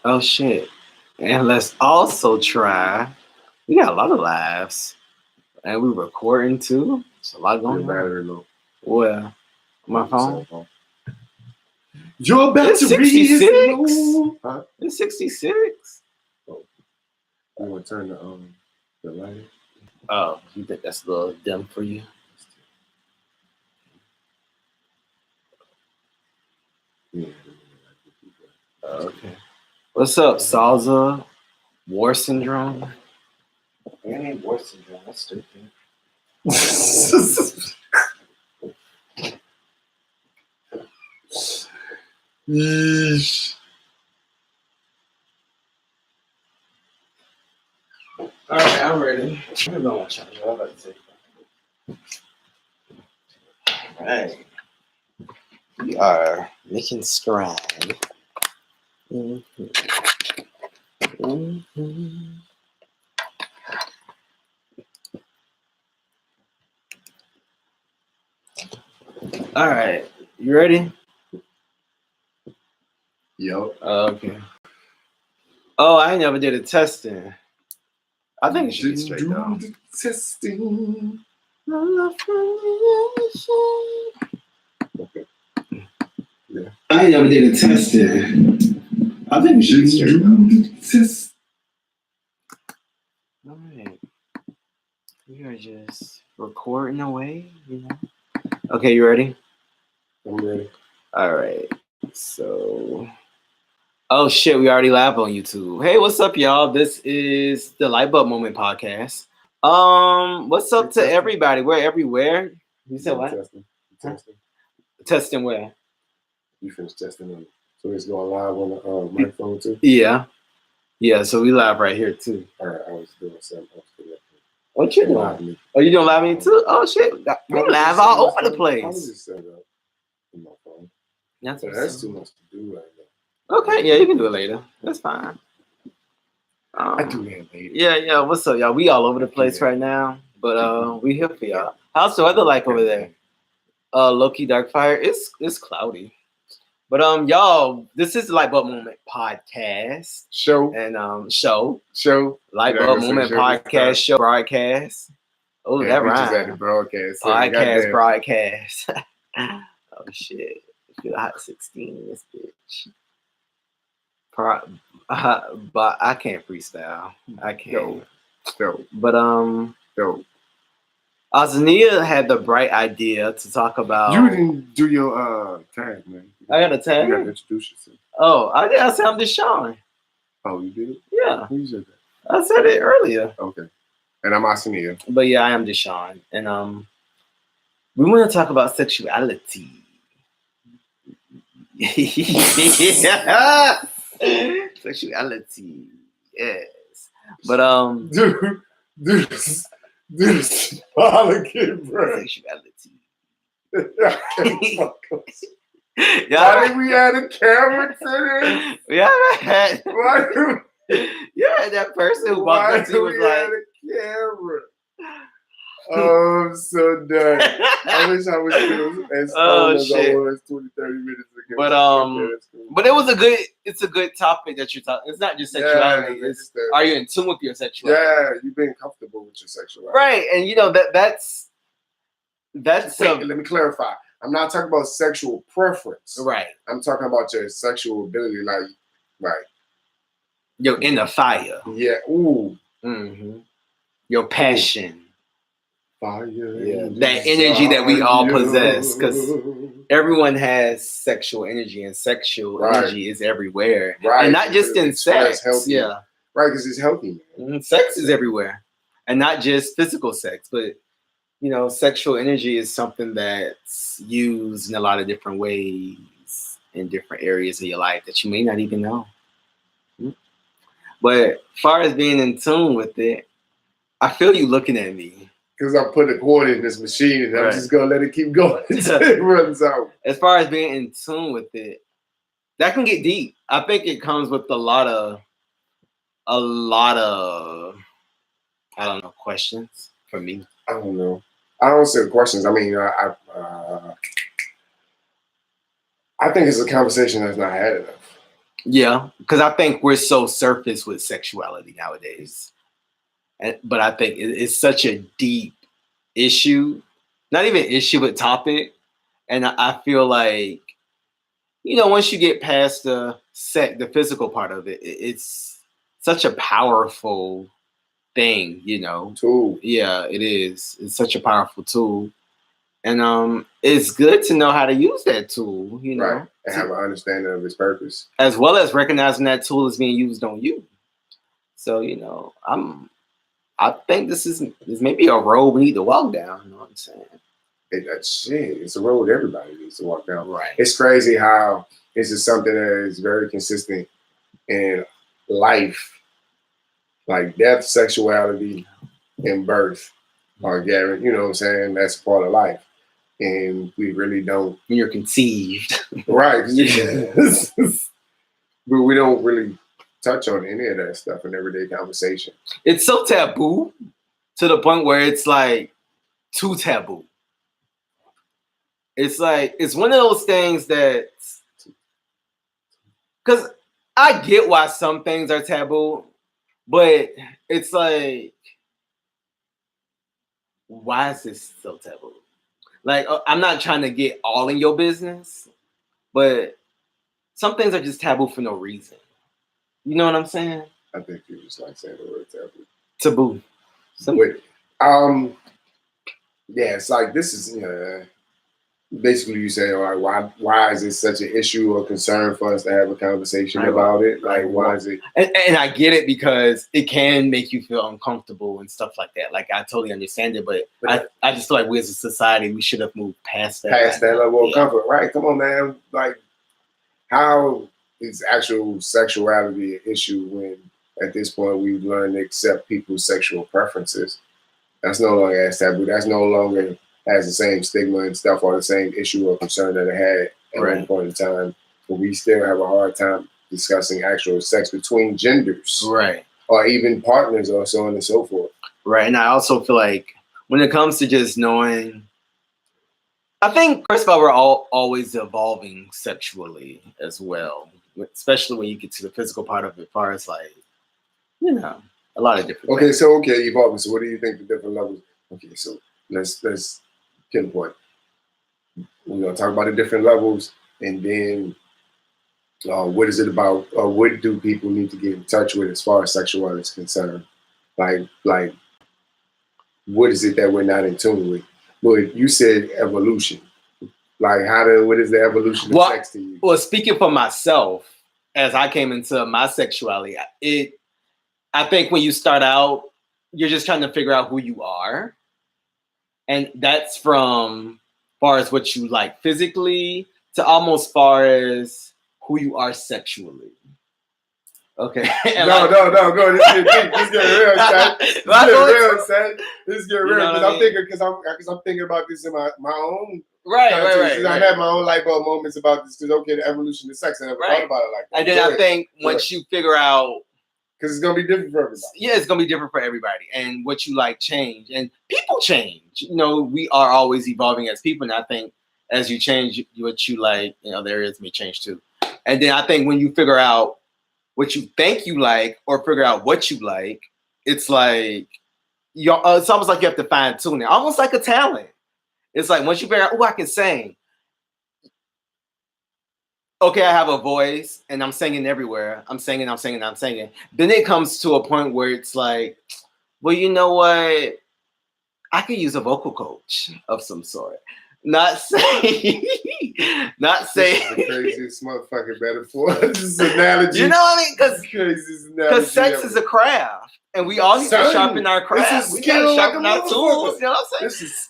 Oh shit. And let's also try. We got a lot of lives. And we recording too. There's a lot Your going on. battery low. Well, my Your phone. cell phone. Your It's battery is 66. low. Huh? It's 66. You want to turn the light? Oh, you think that's a little dim for you? Yeah. Okay. What's up, Salsa? War syndrome? It ain't war syndrome. That's stupid. Yeesh. All right, I'm ready. I'm going to change. All right. We are making stride. Mm-hmm. Mm-hmm. All right, you ready? Yo. Okay. Oh, I never did a testing. I think it should be Didn't straight do though. the testing. Okay. Yeah. I never did a testing. I think it should be straight though. All right. We are just recording away, you know. Okay, you ready? I'm ready. All right. So, oh shit, we already live on YouTube. Hey, what's up, y'all? This is the Lite-Bulb Moment podcast. What's up to everybody? We're everywhere. You said what? Testing. Testing where? You finished testing on it. So it's going live on the microphone too? Yeah. Yeah, so we live right here too. All right, I was doing something else for that. What you doing? Oh, you doing live me too? Oh shit. We live all over the place. I was just set up in my phone. That's too much to do right now. Okay, yeah, you can do it later. That's fine. I do that later. Yeah. What's up, y'all? We all over the place right now, but we here for y'all. How's the weather like over there? Low-key dark fire. It's cloudy. But y'all, this is Lite-Bulb Moment podcast show and show Lite-Bulb Moment podcast show broadcast. Oh, that rhymes. At the broadcast. Podcast broadcast. Oh shit! Feel hot 16 in this bitch. But I can't freestyle. I can't. Dope. But dope. Azania had the bright idea to talk about. You didn't do your tag, man. I got a tag. You got to introduce yourself. Oh, I said I'm Deshaun. Oh, you did? Yeah. Who said that? I said it earlier. Okay. And I'm Azania. But yeah, I am Deshaun, and we want to talk about sexuality. Sexuality, yes. But dude, smile again, bro. Sexuality. Why did we add a camera to this? Yeah, that person who walked up to you was like, a camera? Oh, I'm so done. I wish I was still as fun as I was 20, 30 minutes ago. But it's a good topic that you're talking. It's not just sexuality. Are you in tune with your sexuality? Yeah, you've been comfortable with your sexuality. Right, and you know that's let me clarify. I'm not talking about sexual preference. Right. I'm talking about your sexual ability, like your inner fire. Yeah. Ooh. Mm-hmm. Your passion. Fire. Yeah. That energy that we all possess, because everyone has sexual energy, and sexual energy is everywhere, and not just in sex. Yeah. Right, because it's healthy, man. Sex is everywhere, and not just physical sex, but you know, sexual energy is something that's used in a lot of different ways in different areas of your life that you may not even know. But as far as being in tune with it, I feel you looking at me. Because I put a cord in this machine and I'm just going to let it keep going until it runs out. As far as being in tune with it, that can get deep. I think it comes with a lot of, I don't know, questions for me. I don't know. I don't say questions. I mean, I think it's a conversation that's not had enough. Yeah, because I think we're so surface with sexuality nowadays. But I think it's such a deep issue, not even issue, but topic. And I feel like, once you get past the physical part of it, it's such a powerful thing, Tool. Yeah, it is. It's such a powerful tool. And it's good to know how to use that tool, Right. And have an understanding of its purpose. As well as recognizing that tool is being used on you. So, I think this may be a road we need to walk down, you know what I'm saying? It's a road everybody needs to walk down. Right. It's crazy how this is something that is very consistent in life, like death, sexuality, and birth are guaranteed. You know what I'm saying? That's part of life. And we really don't. When you're conceived. Right. But we don't really touch on any of that stuff in everyday conversation. It's so taboo to the point where it's like too taboo. It's like, it's one of those things that, because I get why some things are taboo, but it's like, why is this so taboo? Like, I'm not trying to get all in your business, but some things are just taboo for no reason. You know what I'm saying? I think you just like saying the word taboo. Taboo. Yeah, it's like this is basically you say, all right, why is this such an issue or concern for us to have a conversation about it? Like, why is it? And I get it, because it can make you feel uncomfortable and stuff like that. Like, I totally understand it, but I just feel like we as a society, we should have moved past that. Past that level of comfort, right? Come on, man. Like, how is actual sexuality an issue when at this point we've learned to accept people's sexual preferences? That's no longer as taboo. That's no longer has the same stigma and stuff or the same issue or concern that it had at one point in time. But we still have a hard time discussing actual sex between genders. Right. Or even partners or so on and so forth. Right. And I also feel like when it comes to just knowing, I think, first of all, we're all always evolving sexually as well, especially when you get to the physical part of it, as far as like, a lot of different things. Evolving. So what do you think the different levels? Okay, so let's pinpoint. We're gonna talk about the different levels, and then what is it about? What do people need to get in touch with as far as sexuality is concerned? Like, what is it that we're not in tune with? Well, you said evolution. Like, what is the evolution of sex to you? Well, speaking for myself, as I came into my sexuality, I think when you start out, you're just trying to figure out who you are. And that's from far as what you like physically to almost far as who you are sexually. Okay. No, go. This get real, son. This get real. Because I'm thinking about this in my own. Right. I had my own light bulb moments about this. Because the evolution of sex, I never thought about it like that. And then I think once you figure out, because it's gonna be different for everybody. Yeah, it's gonna be different for everybody, and what you like change, and people change. We are always evolving as people, and I think as you change what you like, the areas may change too. And then I think when you figure out what you think you like, or figure out what you like, it's like it's almost like you have to fine tune it, almost like a talent. It's like once you figure out, I can sing. Okay, I have a voice and I'm singing everywhere. I'm singing. Then it comes to a point where it's like, well, you know what? I could use a vocal coach of some sort. Not saying. This is the craziest motherfucking metaphor. This is an analogy. You know what I mean? Because sex is a craft, and we all need to sharpen our craft. We gotta sharpen our tools. You know what I'm saying? This is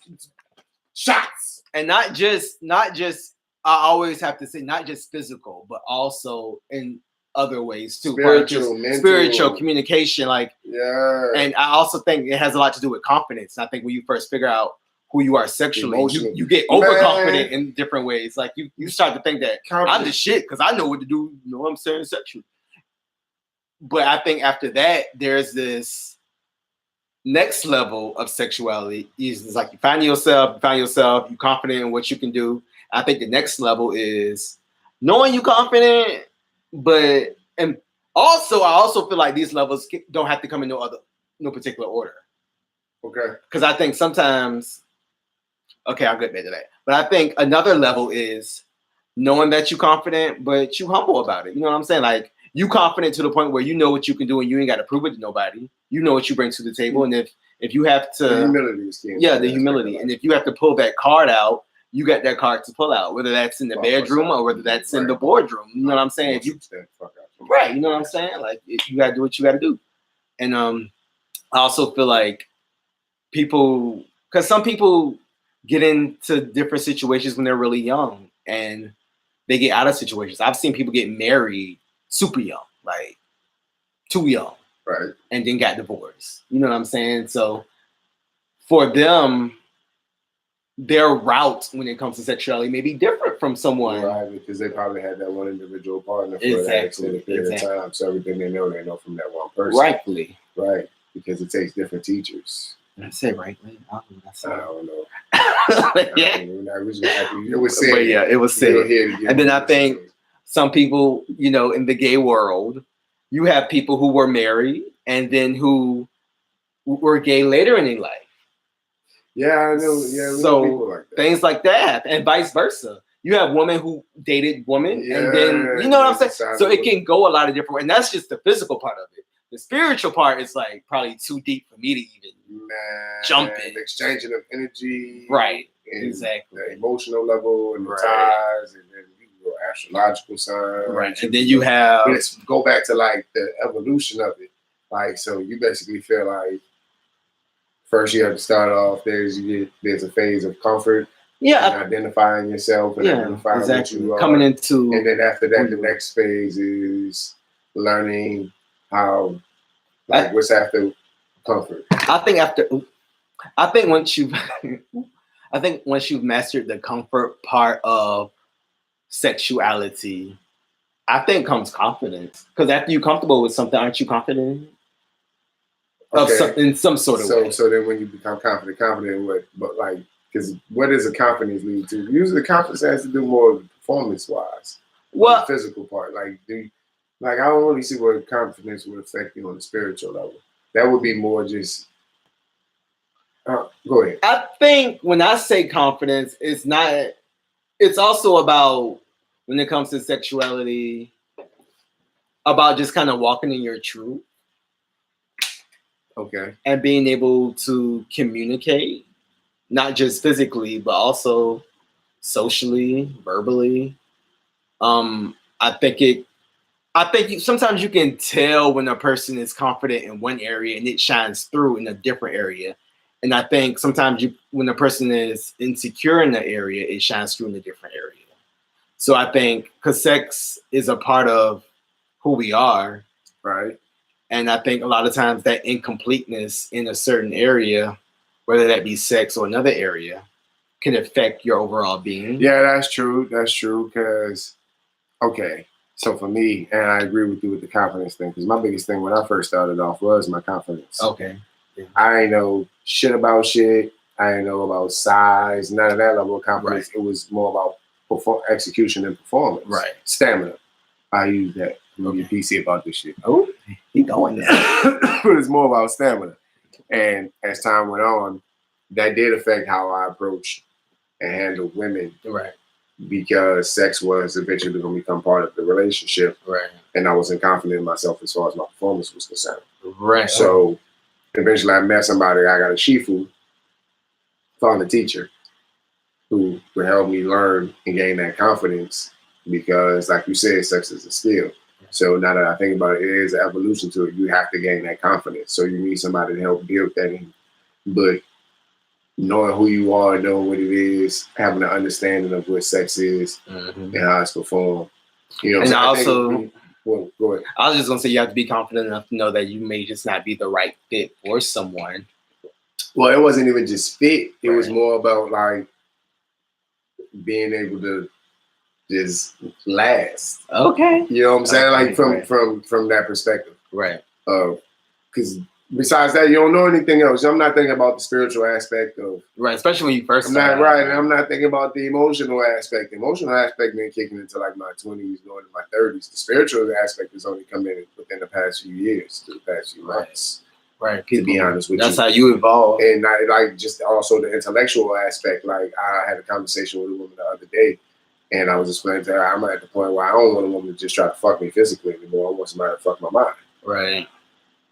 shots, and not just. I always have to say not just physical, but also in other ways too. Spiritual communication, like And I also think it has a lot to do with confidence. I think when you first figure out who you are sexually, you get overconfident in different ways. Like you start to think that I'm the shit because I know what to do. You know what I'm saying? Sexually. But I think after that, there's this next level of sexuality. It's like you find yourself, you're confident in what you can do. I think the next level is knowing you're confident, but and also I also feel like these levels don't have to come in no particular order. Okay. Because I think sometimes, okay, I'll get back to that. But I think another level is knowing that you're confident, but you humble about it. You know what I'm saying? Like you confident to the point where you know what you can do and you ain't got to prove it to nobody. You know what you bring to the table, and if you have to, the humility is key. Yeah, the humility, and if you have to pull that card out, you got that card to pull out, whether that's in the bedroom or whether that's in the boardroom. You know what I'm saying? If you right, you know what I'm saying? Like you got to do what you got to do, and I also feel like people, because some people get into different situations when they're really young and they get out of situations. I've seen people get married super young, like too young, right, and then got divorced. You know what I'm saying? So for them, their route when it comes to sexuality may be different from someone. Right, because they probably had that one individual partner for Exactly, that extended period of time. So everything they know from that one person. Rightfully. Right, because it takes different teachers. Did I say rightly? I don't know. Yeah. It was said. But yeah, it was said. And then I think some people, you know, in the gay world, you have people who were married and then who were gay later in their life. Yeah, I know. Yeah, so people like that. Things like that, and vice versa. You have women who dated women, and then you know what I'm saying. So it can go a lot of different ways, and that's just the physical part of it. The spiritual part is like probably too deep for me to even jump in. The exchanging of energy, right? Exactly. The emotional level and the ties, and then you go astrological signs, right? And then you have go back to like the evolution of it. Like, so you basically feel like first you have to start off. There's a phase of comfort. Yeah, and identifying yourself and identifying what you are. Coming into, and then after that, the next phase is learning how, like, what's after comfort. I think once you've mastered the comfort part of sexuality, I think comes confidence. Because after you're comfortable with something, aren't you confident? In some sort of way. So then when you become confident in what? But like, because what does a confidence lead to? Usually, the confidence has to do more performance-wise. Well, the physical part, like I don't really see what confidence would affect you on the spiritual level. That would be more just. Go ahead. I think when I say confidence, it's not. It's also about when it comes to sexuality, about just kind of walking in your truth. Okay. And being able to communicate, not just physically, but also socially, verbally. I think sometimes you can tell when a person is confident in one area and it shines through in a different area. And I think sometimes when a person is insecure in the area, it shines through in a different area. So I think because sex is a part of who we are. Right. And I think a lot of times that incompleteness in a certain area, whether that be sex or another area, can affect your overall being. Yeah, that's true. That's true. Because, okay, so for me, and I agree with you with the confidence thing, because my biggest thing when I first started off was my confidence. Okay. Yeah. I ain't know shit about shit. I ain't know about size, none of that level of confidence. Right. It was more about execution and performance. Right. Stamina. I use that. You're PC about this shit. Oh, he going there. But it's more about stamina. And as time went on, that did affect how I approached and handled women. Right. Because sex was eventually going to become part of the relationship. Right. And I wasn't confident in myself as far as my performance was concerned. Right. So eventually I met somebody, I got a shifu, found a teacher who would help me learn and gain that confidence. Because like you said, sex is a skill. So now that I think about it, it is an evolution to it. You have to gain that confidence. So you need somebody to help build that in. But knowing who you are, knowing what it is, having an understanding of what sex is and how it's performed. You know, and go ahead. I was just gonna say you have to be confident enough to know that you may just not be the right fit for someone. Well, it wasn't even just fit. It was more about like being able to just last. Okay. You know what I'm saying? Like from that perspective. Right. Because Besides that, you don't know anything else. I'm not thinking about the spiritual aspect of. Right, especially when you first I'm start. not right, and I'm not thinking about the emotional aspect. The emotional aspect been kicking into like my 20s, going to my 30s. The spiritual aspect has only come in within the past few years, to the past few months. Right, people, to be honest with that's you. That's how you evolve. And I, like just also the intellectual aspect. Like I had a conversation with a woman the other day, and I was explaining to her, I'm at the point where I don't want a woman to just try to fuck me physically anymore. I want somebody to fuck my mind. Right.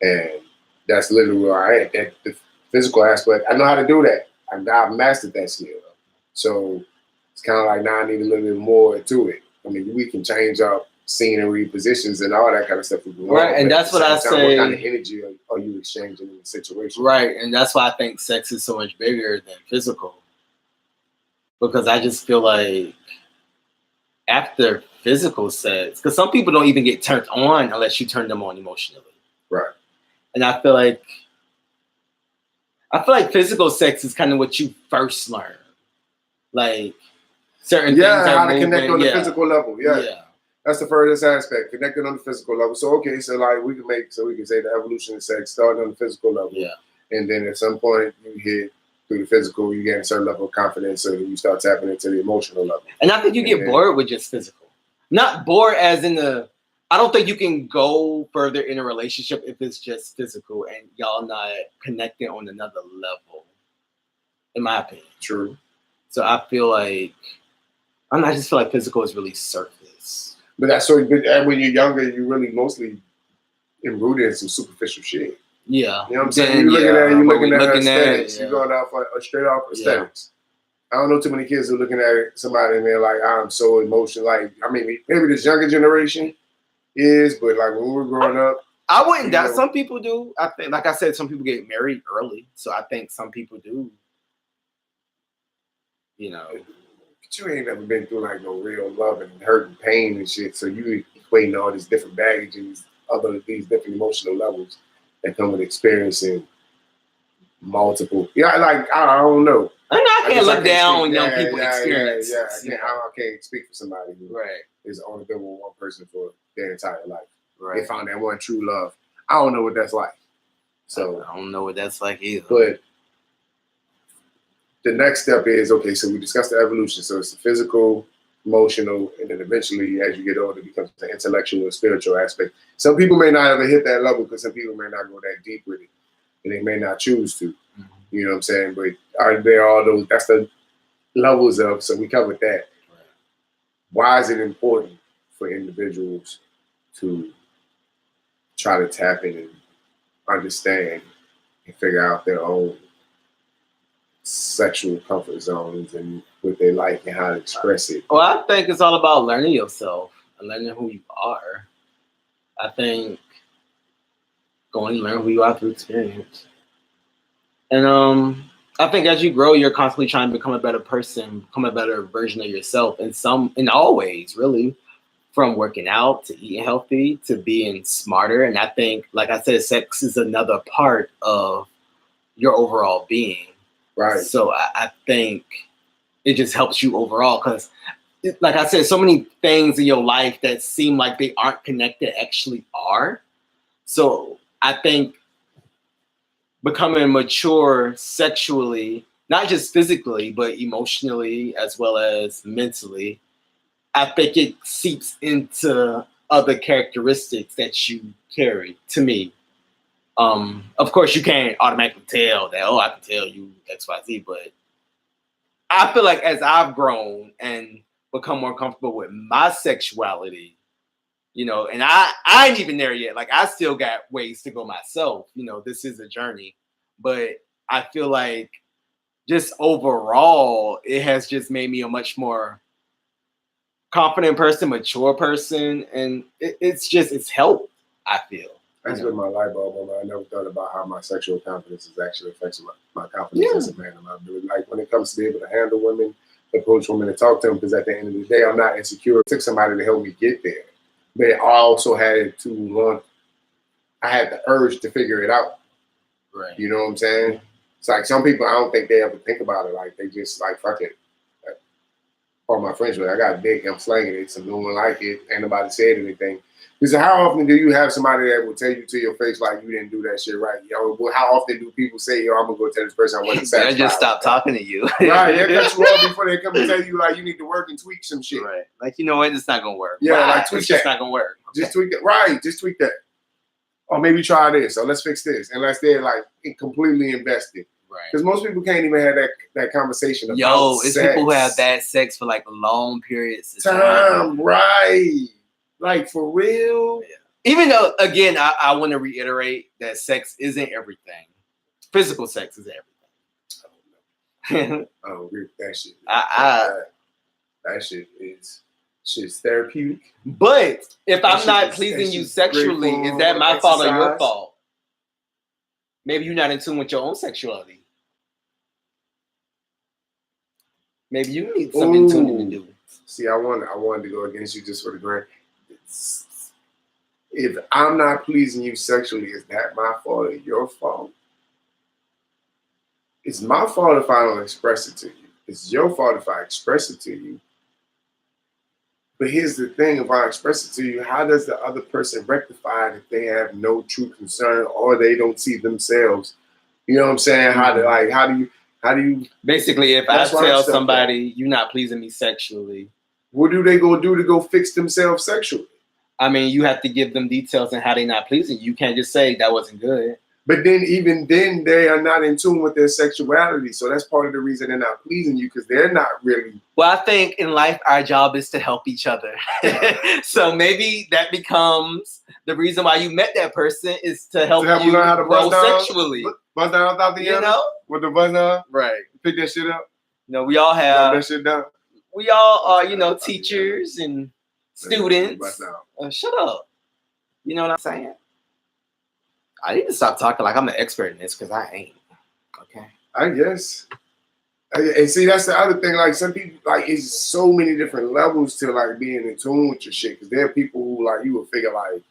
And that's literally where I am. That the physical aspect, I know how to do that. I've mastered that skill. So it's kind of like now I need a little bit more to it. I mean, we can change up scenery, positions, and all that kind of stuff. Right, and that's what I say. What kind of energy are you exchanging in the situation? Right, and that's why I think sex is so much bigger than physical. Because I just feel like after physical sex, because some people don't even get turned on unless you turn them on emotionally. Right. And I feel like physical sex is kind of what you first learn. Like certain things how to connect on the physical level. Yeah. That's the furthest aspect, connecting on the physical level. So okay, so like we can say the evolution of sex starting on the physical level. Yeah. And then at some point you hit through the physical, you get a certain level of confidence, so you start tapping into the emotional level. And I think you get bored with just physical. Not bored as in I don't think you can go further in a relationship if it's just physical and y'all not connecting on another level, in my opinion. True. So I feel like, I just feel like physical is really surface. But that's so, when you're younger, you really mostly rooted in some superficial shit. Yeah. You know what I'm saying? You're looking at aesthetics. You're going out for straight off aesthetics. I don't know too many kids who are looking at somebody and they're like, I'm so emotional. Like, I mean, maybe this younger generation is, but like when we were growing up. I wouldn't doubt. Some people do. I think, like I said, some people get married early. So I think some people do. You know. But you ain't never been through like no real love and hurt and pain and shit. So you equating all this different baggage and these different emotional levels that come with experiencing multiple. Yeah, like I don't know. I can't look down on young people experience. I can't speak for somebody who is only been with one person for their entire life. Right. They found that one true love. I don't know what that's like. So I don't know what that's like either. But the next step is, okay, so we discussed the evolution. So it's the physical, emotional, and then eventually as you get older, it becomes the intellectual and spiritual aspect. Some people may not ever hit that level because some people may not go that deep with it. And they may not choose to. Mm-hmm. You know what I'm saying? But are there all those, that's the levels of, so we covered that. Right. Why is it important for individuals to try to tap in and understand and figure out their own sexual comfort zones and what they like and how to express it? Well, I think it's all about learning yourself and learning who you are. I think going to learn who you are through experience. And I think as you grow, you're constantly trying to become a better person, become a better version of yourself in all ways, really. From working out to eating healthy to being smarter. And I think, like I said, sex is another part of your overall being. Right. So I think it just helps you overall because, like I said, so many things in your life that seem like they aren't connected actually are. So I think becoming mature sexually, not just physically, but emotionally as well as mentally, I think it seeps into other characteristics that you carry, to me. Of course, you can't automatically tell that, I can tell you X, Y, Z, but I feel like as I've grown and become more comfortable with my sexuality, and I ain't even there yet. Like, I still got ways to go myself. This is a journey. But I feel like just overall, it has just made me a much more confident person, mature person, and it's helped, I feel. That's been my light bulb moment. I never thought about how my sexual confidence is actually affecting my confidence as a man. Like when it comes to be able to handle women, approach women, and talk to them, because at the end of the day, I'm not insecure. It took somebody to help me get there. But I also had I had the urge to figure it out. Right. You know what I'm saying? It's like some people, I don't think they ever think about it. Like they just like, fuck it. or my friends with, I got dick, I'm slanging it, so no one like it, ain't nobody said anything. Because how often do you have somebody that will tell you to your face like you didn't do that shit right? Yo, well, how often do people say, yo, I'm gonna go tell this person I wasn't satisfied? They'll just stop talking to you. Right, they cut you off before they come and tell you like you need to work and tweak some shit. Right. Like, you know what, it's not gonna work. Yeah, Why? like tweak it's just that. not gonna work. Okay. Just tweak that. Right, just tweak that. Or maybe try this, or let's fix this. Unless they're like completely invested. Right. Because most people can't even have that conversation about it's sex. people who have bad sex for like long periods of time. Right. Like for real. Yeah. Even though, again, I want to reiterate that sex isn't everything. Physical sex is everything. I don't agree with that shit. That shit is shit's therapeutic. But if I'm not pleasing you sexually, is that my fault or your fault? Maybe you're not in tune with your own sexuality. Maybe you need some in tuning to do. See, I wanted to go against you just for the grand. If I'm not pleasing you sexually, is that my fault or your fault? It's my fault if I don't express it to you. It's your fault if I express it to you. But here's the thing, if I express it to you, how does the other person rectify it if they have no true concern or they don't see themselves? You know what I'm saying? Mm-hmm. How do you basically, if I tell somebody you're not pleasing me sexually, what do they go do to go fix themselves sexually? I mean, you have to give them details on how they're not pleasing you. You can't just say that wasn't good. But then even then, they are not in tune with their sexuality. So that's part of the reason they're not pleasing you, because they're not really. Well, I think in life, our job is to help each other. So maybe that becomes the reason why you met that person, is to help you learn how to grow sexually. Buzz down without the you know? With the buzz down? Right. Pick that shit up. We all have. That shit down. We all are, teachers and students. Shut up. You know what I'm saying? I need to stop talking like I'm the expert in this, because I ain't. Okay. I guess. And see, that's the other thing. Like, some people, like, it's so many different levels to like being in tune with your shit. Because there are people who, like, you would figure like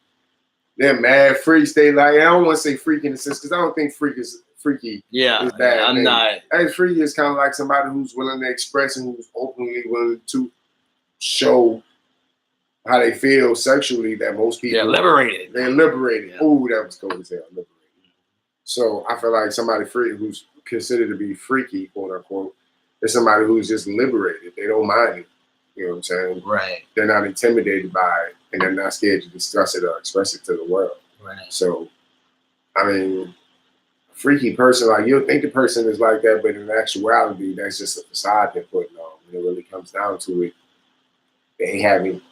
they're mad freaks. They like, I don't want to say freak in the sense, because I don't think freaky. Yeah, is bad. I'm not. Hey, freaky is kind of like somebody who's willing to express and who's openly willing to show how they feel sexually, that most people... They're liberated. They're liberated. Yeah. Oh, that was cold as hell. Liberated. So I feel like somebody who's considered to be freaky, quote unquote, is somebody who's just liberated. They don't mind it. You know what I'm saying? Right. They're not intimidated by it, and they're not scared to discuss it or express it to the world. Right. So, I mean, a freaky person, like, you'll think the person is like that, but in actuality, that's just a facade they're putting on. When it really comes down to it, they haven't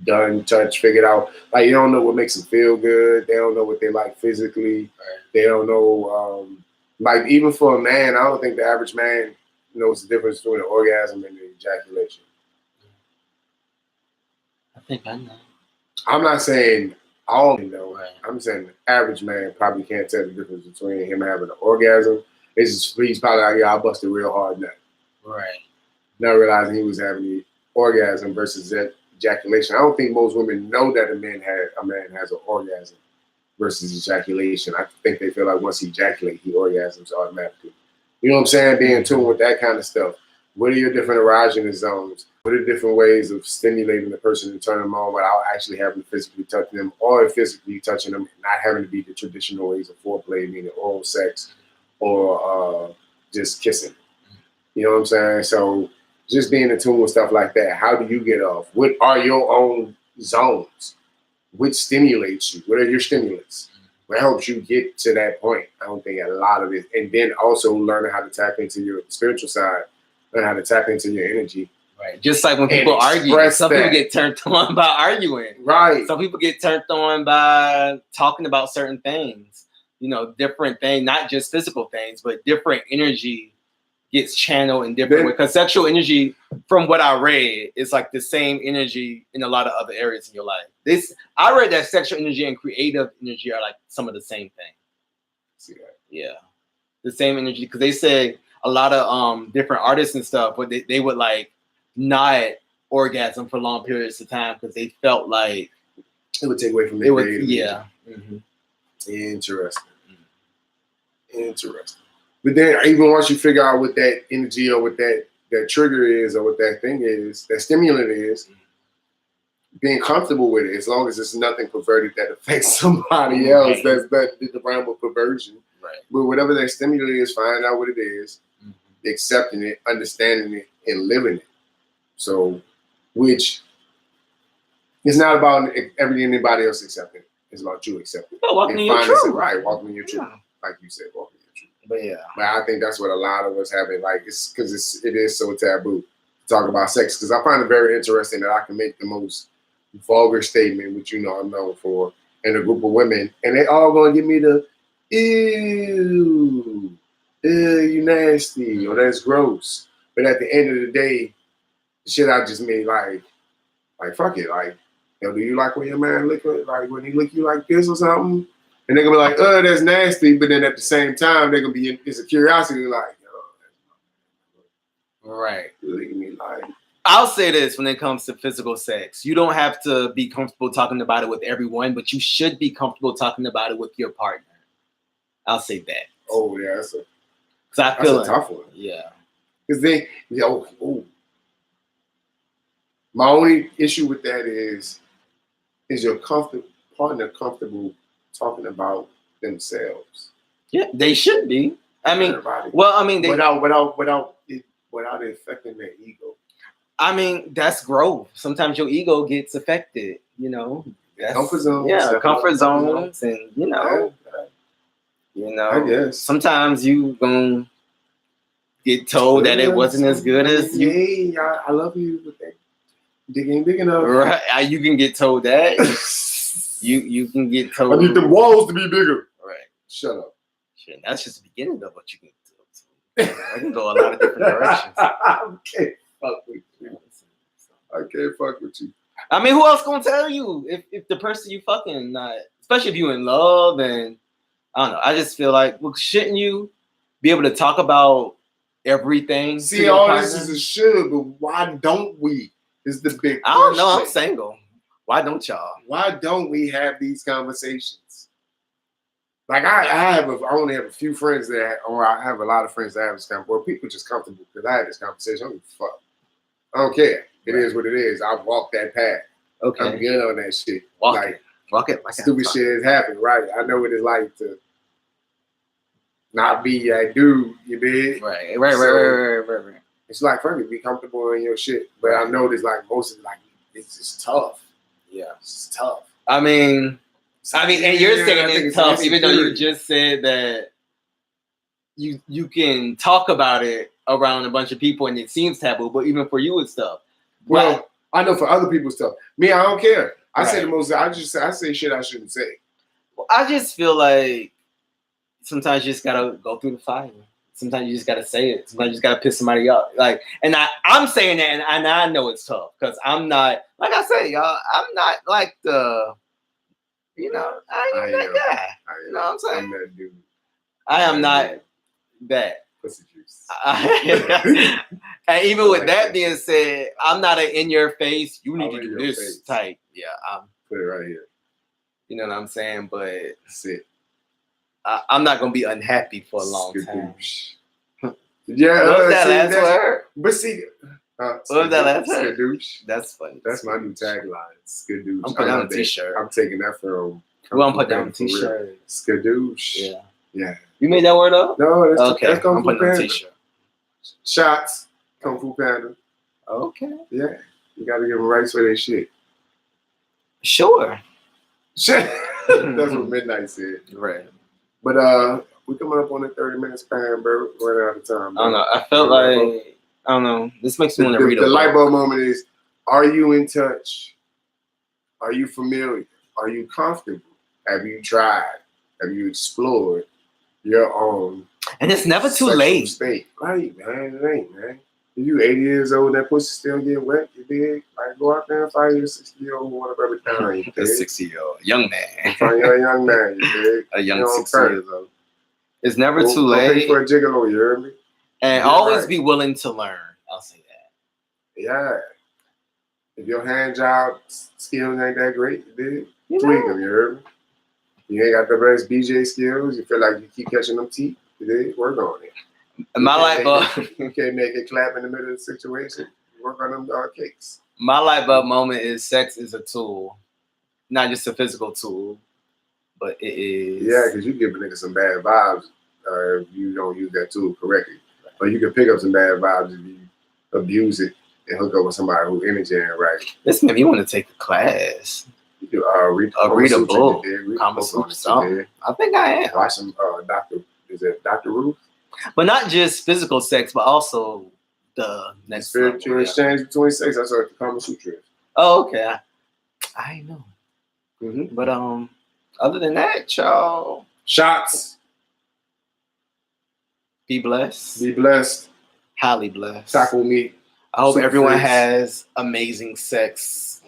done, touched, figured out. Like, you don't know what makes them feel good. They don't know what they like physically. Right. They don't know, like, even for a man, I don't think the average man knows the difference between an orgasm and an ejaculation. I think I know. I'm not saying all men know. Right. I'm saying the average man probably can't tell the difference between him having an orgasm. It's just, he's probably like, yeah, I busted real hard nut. Right. Not realizing he was having the orgasm versus that ejaculation. I don't think most women know that a man has an orgasm versus ejaculation. I think they feel like once he ejaculates, he orgasms automatically. You know what I'm saying? Being in tune with that kind of stuff. What are your different erogenous zones? What are different ways of stimulating the person and turning them on without actually having to physically touch them, or physically touching them, not having to be the traditional ways of foreplay, meaning oral sex or just kissing. You know what I'm saying? So just being in tune with stuff like that. How do you get off? What are your own zones? Which stimulates you? What are your stimulants? What helps you get to that point? I don't think a lot of it. And then also learning how to tap into your spiritual side, learn how to tap into your energy. Right. Just like when people argue, some people get turned on by arguing. Right. Some people get turned on by talking about certain things, different things, not just physical things, but different energy gets channeled in different ways. Because sexual energy, from what I read, is like the same energy in a lot of other areas in your life. I read that sexual energy and creative energy are like some of the same thing. See that? Yeah. The same energy. Because they say a lot of different artists and stuff, but they would like not orgasm for long periods of time because they felt like it would take away from their creativity. Yeah. Mm-hmm. Interesting. But then even once you figure out what that energy or what that that trigger is or what that thing is, that stimulant is, being comfortable with it, as long as it's nothing perverted that affects somebody else. That's the realm of perversion. Right. But whatever that stimulant is, find out what it is, accepting it, understanding it, and living it. So, which is not about anybody else accepting it. It's about you accepting it. Walking in your truth. Right, walking in your truth. Like you said, walking in your truth. But yeah. But I think that's what a lot of us have it like. It's because it is so taboo to talk about sex. Because I find it very interesting that I can make the most vulgar statement, which I'm known for, in a group of women, and they all gonna give me the ew, you nasty, or that's gross. But at the end of the day, the shit I just made, like fuck it, like, yo, do you like when your man lick like when he lick you like this or something? And they're gonna be like, that's nasty. But then at the same time, they're gonna be it's a curiosity, like, yo, right, licking me like. I'll say this when it comes to physical sex. You don't have to be comfortable talking about it with everyone, but you should be comfortable talking about it with your partner. I'll say that. Oh, yeah. That's a tough one. Yeah. Because my only issue with that is your partner comfortable talking about themselves? Yeah, they should be. I mean, everybody. Well, I mean, without it affecting their ego. I mean, that's growth. Sometimes your ego gets affected, Comfort zones. Yeah, comfort zones, and I guess sometimes you gonna get told that it wasn't as good as you. Hey, I love you, but that dick ain't big enough. Right, you can get told that. you can get told. I need the walls to be bigger. Right. Shut up. Shit, that's just the beginning of what you can do. I can go a lot of different directions. Okay. Fuck with you. I can't fuck with you. I mean, who else gonna tell you if the person you fucking not, especially if you in love, and I don't know. I just feel like, well, shouldn't you be able to talk about everything? See, all this is a should, but why don't we? Is the big question. I don't know. I'm single. Why don't y'all? Why don't we have these conversations? Like I only have a few friends or I have a lot of friends that have this conversation. Where people just comfortable because I had this conversation. I don't give a fuck. I don't care. It is what it is. I've walked that path. Okay. I'm good on that shit. Walk it. Like stupid shit has happened, right? I know what it's like to not be that dude, you dig? Right. It's like, fuck it, be comfortable in your shit. But I noticed, like, most of it, like, it's just tough. Yeah. It's tough. I mean, and you're saying it's tough, even though you just said that you can talk about it around a bunch of people and it seems taboo, but even for you it's tough. Well, I know for other people stuff. Me, I don't care. I say the most. I say shit I shouldn't say. Well, I just feel like sometimes you just gotta go through the fire. Sometimes you just gotta say it. Sometimes you just gotta piss somebody off. Like, and I'm saying that, and I know it's tough because I'm not, like I say, y'all. I'm not like the, I ain't that guy. You know what I'm saying? I'm that dude. I am not that. Pussy juice. And even with that being said, I'm not an in your face. You need to do this type. Yeah, put it right here. You know what I'm saying? But that's it. I'm not gonna be unhappy for a long time. Yeah, what was that last word? But see, what was that last word? Skadoosh. That's funny. That's my new tagline. Skadoosh. I'm putting on a t-shirt. I'm taking that from. We're gonna put down a t-shirt. Skadoosh. Yeah. You made that word up? No, that's okay. That's I'm putting on a t-shirt. Shots. Kung Fu Panda. Okay. Yeah. You gotta give them rights for their shit. Sure. Shit. That's what Midnight said. Right. But we're coming up on the 30 minutes span, bro. Running out of time. Bro. I don't know. I felt like I don't know. This makes me want to read a book. The light bulb moment is: are you in touch? Are you familiar? Are you comfortable? Have you tried? Have you explored your own? And it's never too late. State. Right, man. It ain't, man. If you 80 years old and that pussy still get wet, you dig? Like, go out there and find your 60-year-old who want to rub it down. You dig? A 60-year-old young man. Find your young man, you dig? A young 60 years old. It's never too late. Pay for a gigolo, you heard me? And always be willing to learn. I'll say that. Yeah. If your hand job skills ain't that great, you dig? Tweak them, you heard me? You ain't got the best BJ skills. You feel like you keep catching them teeth. You dig? Work on it. My light bulb. You can't make it clap in the middle of the situation. Work on them cakes. My light bulb moment is sex is a tool, not just a physical tool, but it is. Yeah, because you give a nigga some bad vibes if you don't use that tool correctly. Or you can pick up some bad vibes if you abuse it and hook up with somebody who energy ain't right. This man, you want to take a class? You can read a book. Kama Sutra. I think I am. Watch some Dr. Ruth? But not just physical sex, but also the next spiritual exchange between sex. That's what the Kama Sutra is. Oh, okay. I know. Mm-hmm. But other than that, y'all. Shots. Be blessed. Be blessed. Highly blessed. Taco meat. I hope everyone has amazing sex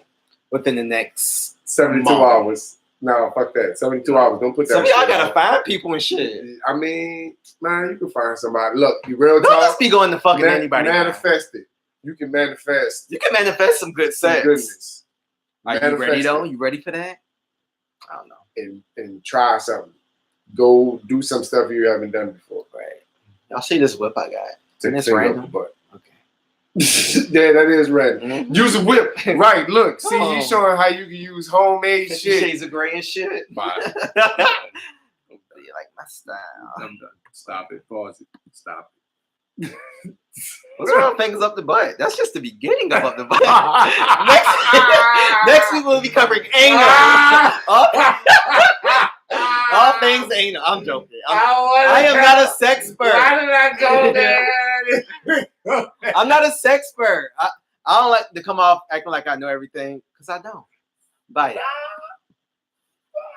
within the next 72 hours. No, fuck that. 72 hours. Don't put that. Some of y'all gotta find people and shit. I mean, man, you can find somebody. Look, you real talk. Don't just be going to fucking anybody. Manifest it. You can manifest. You can manifest some good sex. Some goodness. Are you ready though? You ready for that? I don't know. And try something. Go do some stuff you haven't done before. Right. Y'all see this whip I got? Take this random. But yeah, that is random. Mm-hmm. Use a whip. Right, look. See, he's showing how you can use homemade 50 shit. Shades of Grey and shit. Bye. You like my style. I'm done. Stop it. Pause it. Stop it. What's wrong with fingers up the butt? That's just the beginning of up the butt. next week we'll be covering anal. All things anal. I'm joking. I am not a sexpert. Why did I go there? I'm not a sexpert. I don't like to come off acting like I know everything because I don't. Bye.